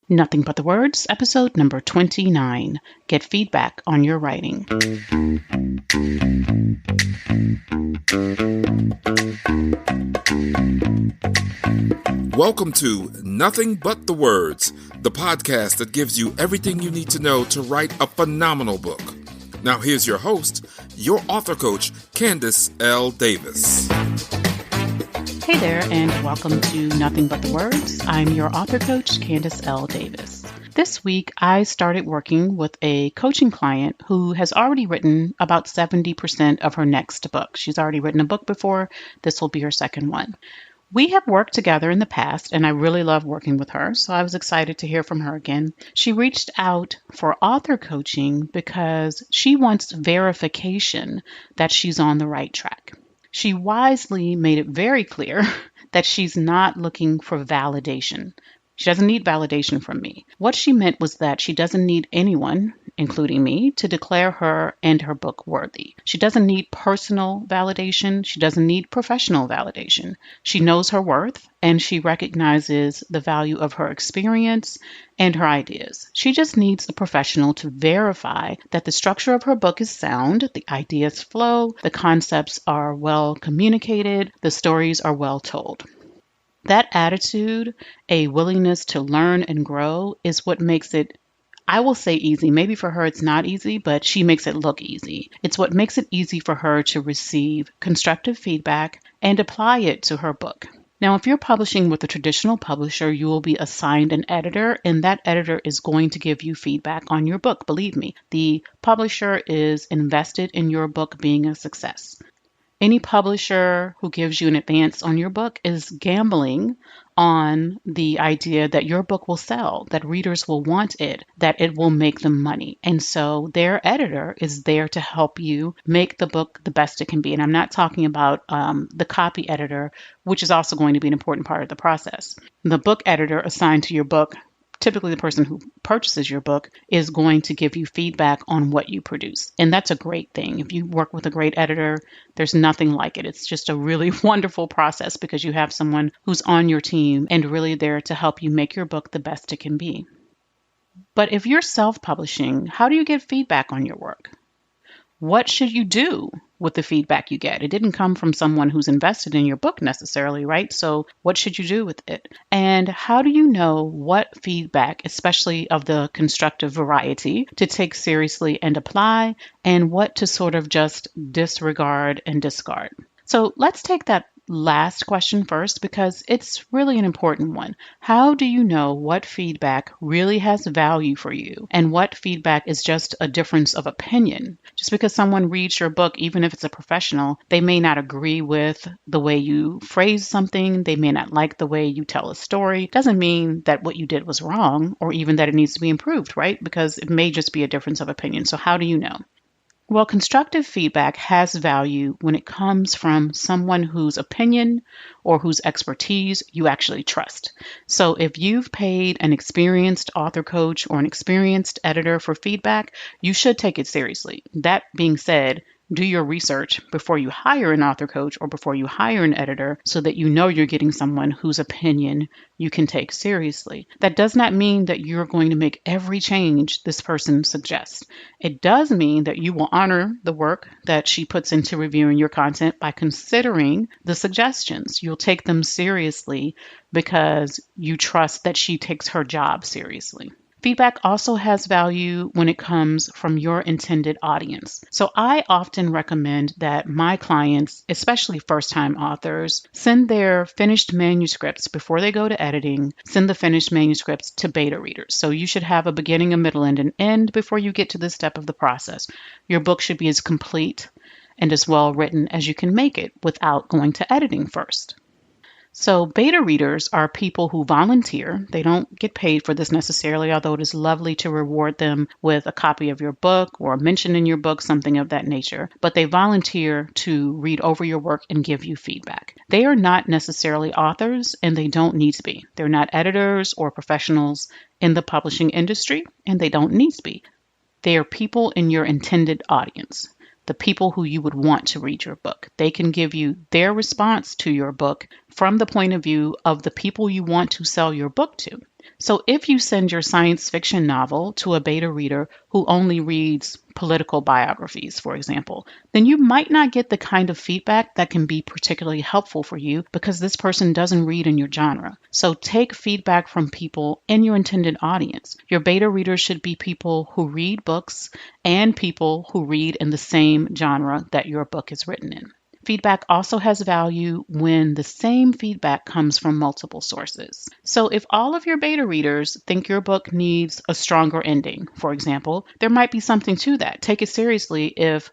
Nothing But the Words, episode number 29. Get feedback on your writing. Welcome to Nothing But the Words, the podcast that gives you everything you need to know to write a phenomenal book. Now here's your host, your author coach, Candace L. Davis. Hey there, and welcome to Nothing But the Words. I'm your author coach, Candace L. Davis. This week, I started working with a coaching client who has already written about 70% of her next book. She's already written a book before. This will be her second one. We have worked together in the past, and I really love working with her, so I was excited to hear from her again. She reached out for author coaching because she wants verification that she's on the right track. She wisely made it very clear that she's not looking for validation. She doesn't need validation from me. What she meant was that she doesn't need anyone, including me, to declare her and her book worthy. She doesn't need personal validation. She doesn't need professional validation. She knows her worth, and she recognizes the value of her experience and her ideas. She just needs a professional to verify that the structure of her book is sound, the ideas flow, the concepts are well communicated, the stories are well told. That attitude, a willingness to learn and grow, is what makes it, I will say, easy. Maybe for her it's not easy, but she makes it look easy. It's what makes it easy for her to receive constructive feedback and apply it to her book. Now, if you're publishing with a traditional publisher, you will be assigned an editor, and that editor is going to give you feedback on your book. Believe me, the publisher is invested in your book being a success. Any publisher who gives you an advance on your book is gambling on the idea that your book will sell, that readers will want it, that it will make them money. And so their editor is there to help you make the book the best it can be. And I'm not talking about the copy editor, which is also going to be an important part of the process. The book editor assigned to your book, typically the person who purchases your book, is going to give you feedback on what you produce. And that's a great thing. If you work with a great editor, there's nothing like it. It's just a really wonderful process because you have someone who's on your team and really there to help you make your book the best it can be. But if you're self-publishing, how do you get feedback on your work? What should you do with the feedback you get? It didn't come from someone who's invested in your book necessarily, right? So what should you do with it? And how do you know what feedback, especially of the constructive variety, to take seriously and apply, and what to sort of just disregard and discard? So let's take that last question first because it's really an important one. How do you know what feedback really has value for you and what feedback is just a difference of opinion? Just because someone reads your book, even if it's a professional, they may not agree with the way you phrase something, they may not like the way you tell a story. Doesn't mean that what you did was wrong or even that it needs to be improved, right? Because it may just be a difference of opinion. So how do you know? Well, constructive feedback has value when it comes from someone whose opinion or whose expertise you actually trust. So if you've paid an experienced author coach or an experienced editor for feedback, you should take it seriously. That being said, do your research before you hire an author coach or before you hire an editor so that you know you're getting someone whose opinion you can take seriously. That does not mean that you're going to make every change this person suggests. It does mean that you will honor the work that she puts into reviewing your content by considering the suggestions. You'll take them seriously because you trust that she takes her job seriously. Feedback also has value when it comes from your intended audience. So I often recommend that my clients, especially first-time authors, send their finished manuscripts before they go to editing, send the finished manuscripts to beta readers. So you should have a beginning, a middle, and an end before you get to this step of the process. Your book should be as complete and as well written as you can make it without going to editing first. So beta readers are people who volunteer. They don't get paid for this necessarily, although it is lovely to reward them with a copy of your book or a mention in your book, something of that nature. But they volunteer to read over your work and give you feedback. They are not necessarily authors, and they don't need to be. They're not editors or professionals in the publishing industry, and they don't need to be. They are people in your intended audience. The people who you would want to read your book. They can give you their response to your book from the point of view of the people you want to sell your book to. So if you send your science fiction novel to a beta reader who only reads political biographies, for example, then you might not get the kind of feedback that can be particularly helpful for you because this person doesn't read in your genre. So take feedback from people in your intended audience. Your beta readers should be people who read books and people who read in the same genre that your book is written in. Feedback also has value when the same feedback comes from multiple sources. So if all of your beta readers think your book needs a stronger ending, for example, there might be something to that. Take it seriously if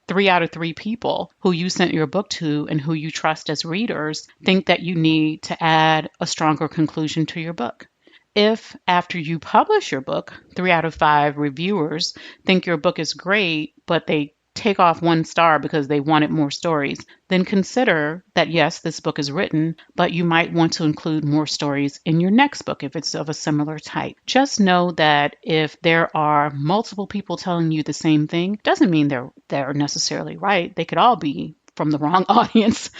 3 out of 3 people who you sent your book to and who you trust as readers think that you need to add a stronger conclusion to your book. If after you publish your book, 3 out of 5 reviewers think your book is great, but they take off 1 star because they wanted more stories, then consider that yes, this book is written, but you might want to include more stories in your next book if it's of a similar type. Just know that if there are multiple people telling you the same thing, doesn't mean they're necessarily right. They could all be from the wrong audience.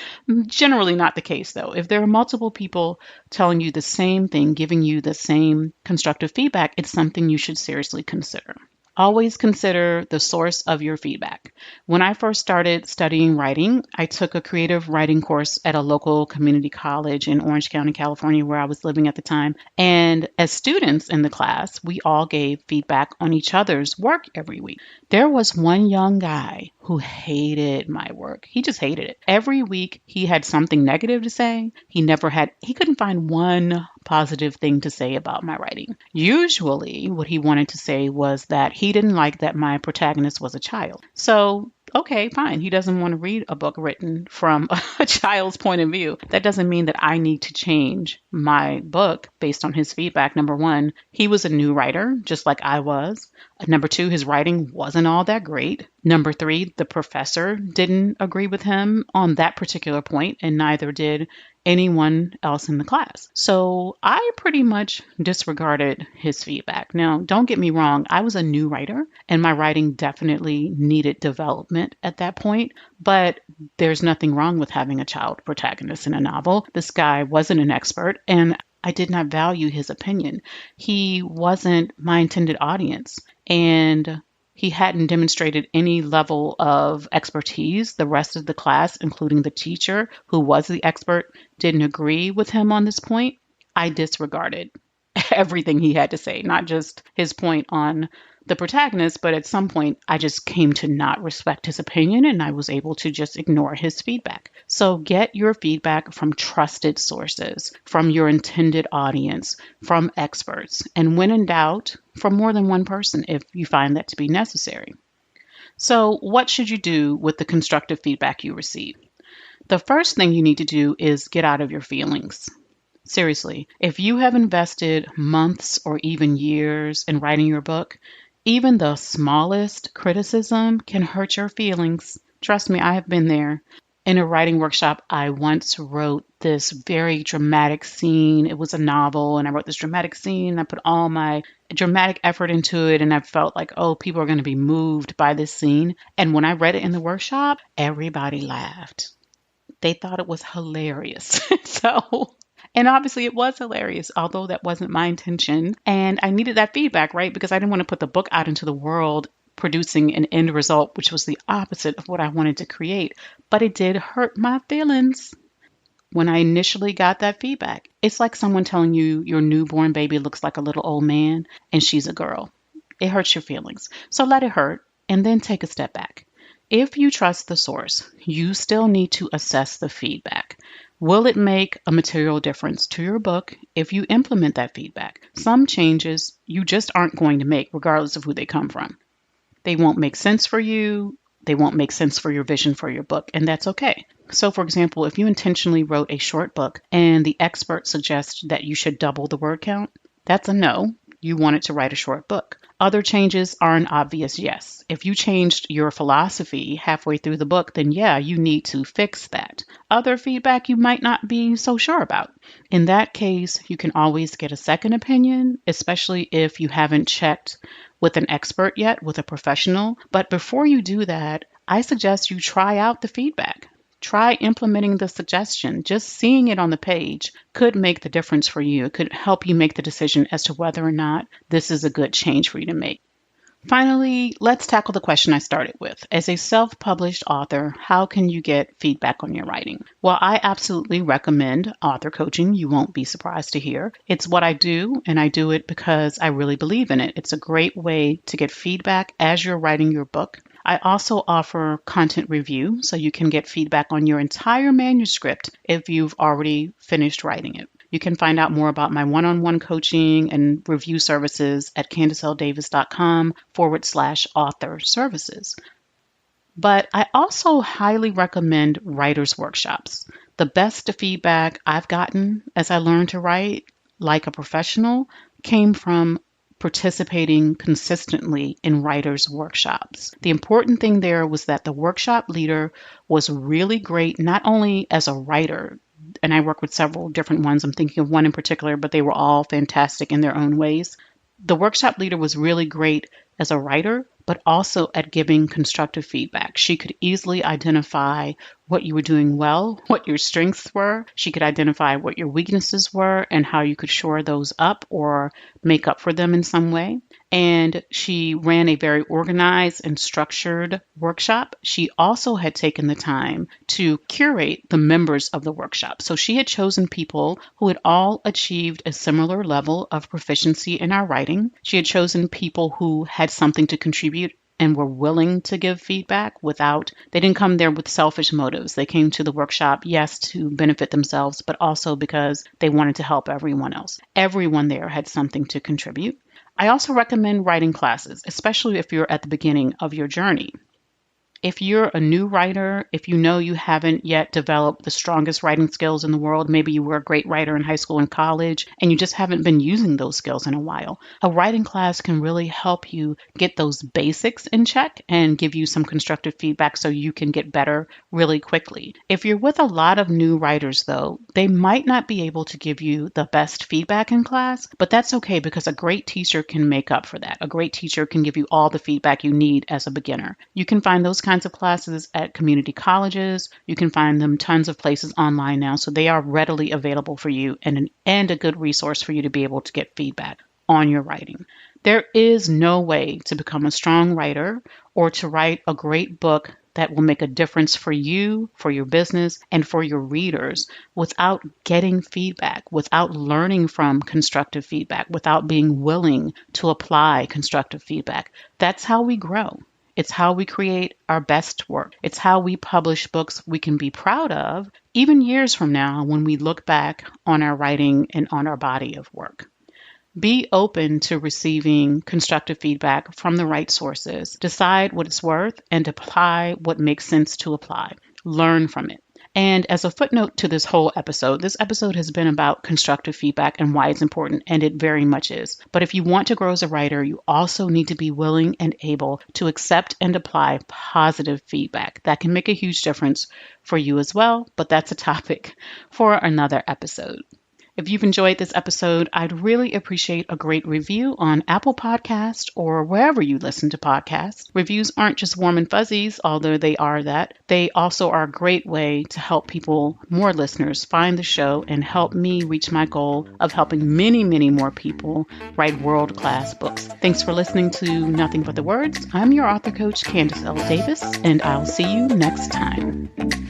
Generally not the case though. If there are multiple people telling you the same thing, giving you the same constructive feedback, it's something you should seriously consider. Always consider the source of your feedback. When I first started studying writing, I took a creative writing course at a local community college in Orange County, California, where I was living at the time. And as students in the class, we all gave feedback on each other's work every week. There was one young guy who hated my work. He just hated it. Every week he had something negative to say. He couldn't find one positive thing to say about my writing. Usually what he wanted to say was that he didn't like that my protagonist was a child. So, okay, fine. He doesn't want to read a book written from a child's point of view. That doesn't mean that I need to change my book based on his feedback. Number one, he was a new writer, just like I was. Number two, his writing wasn't all that great. Number three, the professor didn't agree with him on that particular point, and neither did anyone else in the class. So I pretty much disregarded his feedback. Now, don't get me wrong, I was a new writer, and my writing definitely needed development at that point, but there's nothing wrong with having a child protagonist in a novel. This guy wasn't an expert, and I did not value his opinion. He wasn't my intended audience, and he hadn't demonstrated any level of expertise. The rest of the class, including the teacher who was the expert, didn't agree with him on this point. I disregarded everything he had to say, not just his point on the protagonist, but at some point I just came to not respect his opinion and I was able to just ignore his feedback. So get your feedback from trusted sources, from your intended audience, from experts, and when in doubt, from more than one person if you find that to be necessary. So what should you do with the constructive feedback you receive? The first thing you need to do is get out of your feelings. Seriously, if you have invested months or even years in writing your book, even the smallest criticism can hurt your feelings. Trust me, I have been there. In a writing workshop, I once wrote this very dramatic scene. It was a novel, and I wrote this dramatic scene, and I put all my dramatic effort into it, and I felt like, oh, people are going to be moved by this scene. And when I read it in the workshop, everybody laughed. They thought it was hilarious. And obviously it was hilarious, although that wasn't my intention. And I needed that feedback, right? Because I didn't want to put the book out into the world producing an end result, which was the opposite of what I wanted to create. But it did hurt my feelings when I initially got that feedback. It's like someone telling you your newborn baby looks like a little old man and she's a girl. It hurts your feelings. So let it hurt and then take a step back. If you trust the source, you still need to assess the feedback. Will it make a material difference to your book if you implement that feedback? Some changes you just aren't going to make, regardless of who they come from. They won't make sense for you. They won't make sense for your vision for your book, and that's okay. So, for example, if you intentionally wrote a short book and the expert suggests that you should double the word count, that's a no. You wanted to write a short book. Other changes are an obvious yes. If you changed your philosophy halfway through the book, then yeah, you need to fix that. Other feedback you might not be so sure about. In that case, you can always get a second opinion, especially if you haven't checked with an expert yet, with a professional. But before you do that, I suggest you try out the feedback. try implementing the suggestion. Just seeing it on the page could make the difference for you. It could help you make the decision as to whether or not this is a good change for you to make. Finally, let's tackle the question I started with. As a self-published author, how can you get feedback on your writing? Well, I absolutely recommend author coaching. You won't be surprised to hear. It's what I do, and I do it because I really believe in it. It's a great way to get feedback as you're writing your book. I also offer content review, so you can get feedback on your entire manuscript if you've already finished writing it. You can find out more about my one-on-one coaching and review services at CandiceLDavis.com/author services. But I also highly recommend writers' workshops. The best feedback I've gotten as I learned to write like a professional came from participating consistently in writers' workshops. The important thing there was that the workshop leader was really great, not only as a writer, and I work with several different ones. I'm thinking of one in particular, but they were all fantastic in their own ways. The workshop leader was really great as a writer, but also at giving constructive feedback. She could easily identify what you were doing well, what your strengths were. She could identify what your weaknesses were and how you could shore those up or make up for them in some way. And she ran a very organized and structured workshop. She also had taken the time to curate the members of the workshop. So she had chosen people who had all achieved a similar level of proficiency in our writing. She had chosen people who had something to contribute and were willing to give feedback they didn't come there with selfish motives. They came to the workshop, yes, to benefit themselves, but also because they wanted to help everyone else. Everyone there had something to contribute. I also recommend writing classes, especially if you're at the beginning of your journey. If you're a new writer, if you know you haven't yet developed the strongest writing skills in the world, maybe you were a great writer in high school and college, and you just haven't been using those skills in a while, a writing class can really help you get those basics in check and give you some constructive feedback so you can get better really quickly. If you're with a lot of new writers, though, they might not be able to give you the best feedback in class, but that's okay because a great teacher can make up for that. A great teacher can give you all the feedback you need as a beginner. You can find those kinds of classes at community colleges. You can find them tons of places online now, so they are readily available for you and a good resource for you to be able to get feedback on your writing. There is no way to become a strong writer or to write a great book that will make a difference for you, for your business, and for your readers without getting feedback, without learning from constructive feedback, without being willing to apply constructive feedback. That's how we grow. It's how we create our best work. It's how we publish books we can be proud of, even years from now when we look back on our writing and on our body of work. Be open to receiving constructive feedback from the right sources. Decide what it's worth and apply what makes sense to apply. Learn from it. And as a footnote to this whole episode, this episode has been about constructive feedback and why it's important, and it very much is. But if you want to grow as a writer, you also need to be willing and able to accept and apply positive feedback. That can make a huge difference for you as well, but that's a topic for another episode. If you've enjoyed this episode, I'd really appreciate a great review on Apple Podcasts or wherever you listen to podcasts. Reviews aren't just warm and fuzzies, although they are that. They also are a great way to help people, more listeners, find the show and help me reach my goal of helping many, many more people write world-class books. Thanks for listening to Nothing But the Words. I'm your author coach, Candice L. Davis, and I'll see you next time.